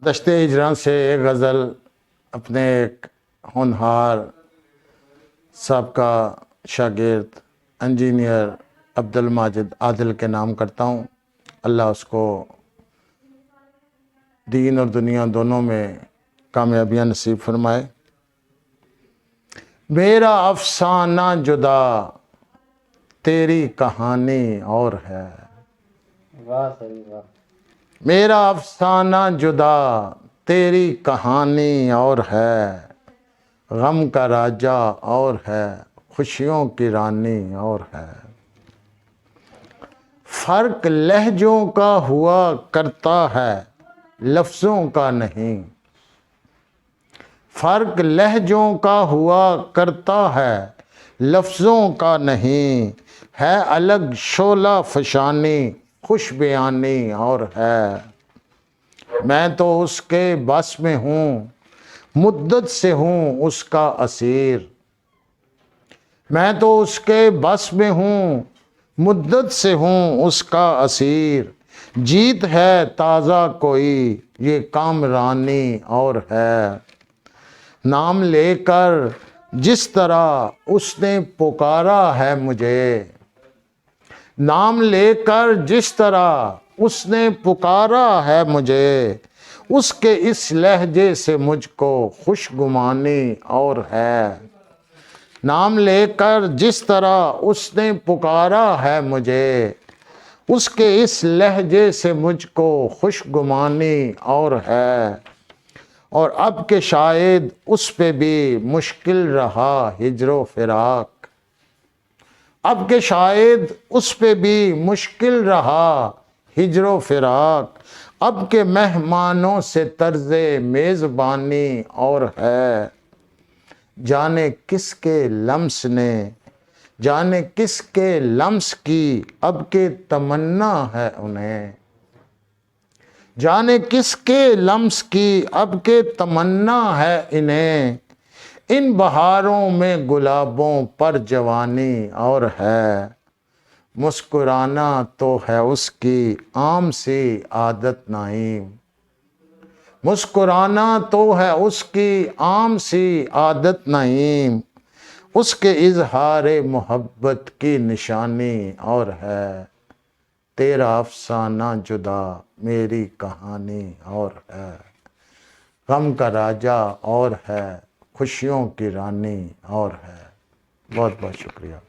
دشت ہجران سے ایک غزل اپنے ایک ہونہار سابقہ شاگرد انجینئر عبدالماجد عادل کے نام کرتا ہوں۔ اللہ اس کو دین اور دنیا دونوں میں کامیابیاں نصیب فرمائے۔ میرا افسانہ جدا تیری کہانی اور ہے، واہ صحیح واہ۔ میرا افسانہ جدا تیری کہانی اور ہے، غم کا راجا اور ہے، خوشیوں کی رانی اور ہے۔ فرق لہجوں کا ہوا کرتا ہے، لفظوں کا نہیں۔ فرق لہجوں کا ہوا کرتا ہے، لفظوں کا نہیں۔ ہے الگ شعلہ فشانی، خوش بیانی اور ہے۔ میں تو اس کے بس میں ہوں، مدت سے ہوں اس کا اسیر۔ میں تو اس کے بس میں ہوں، مدت سے ہوں اس کا اسیر۔ جیت ہے تازہ کوئی، یہ کامرانی اور ہے۔ نام لے کر جس طرح اس نے پکارا ہے مجھے، نام لے کر جس طرح اس نے پکارا ہے مجھے، اس کے اس لہجے سے مجھ کو خوش گمانی اور ہے۔ نام لے کر جس طرح اس نے پکارا ہے مجھے، اس کے اس لہجے سے مجھ کو خوش گمانی اور ہے۔ اور اب کہ شاید اس پہ بھی مشکل رہا ہجر و فراق، اب کہ شاید اس پہ بھی مشکل رہا ہجر و فراق، اب کہ مہمانوں سے طرز میزبانی اور ہے۔ جانے کس کے لمس نے، جانے کس کے لمس کی اب کہ تمنا ہے انہیں، جانے کس کے لمس کی اب کہ تمنا ہے انہیں۔ ان بہاروں میں گلابوں پر جوانی اور ہے، مسکرانا تو ہے اس کی عام سی عادت نعیم۔ مسکرانا تو ہے اس کی عام سی عادت نعیم، اس کے اظہار محبت کی نشانی اور ہے۔ تیرا افسانہ جدا میری کہانی اور ہے، غم کا راجا اور ہے، خوشیوں کی رانی اور ہے۔ بہت بہت شکریہ۔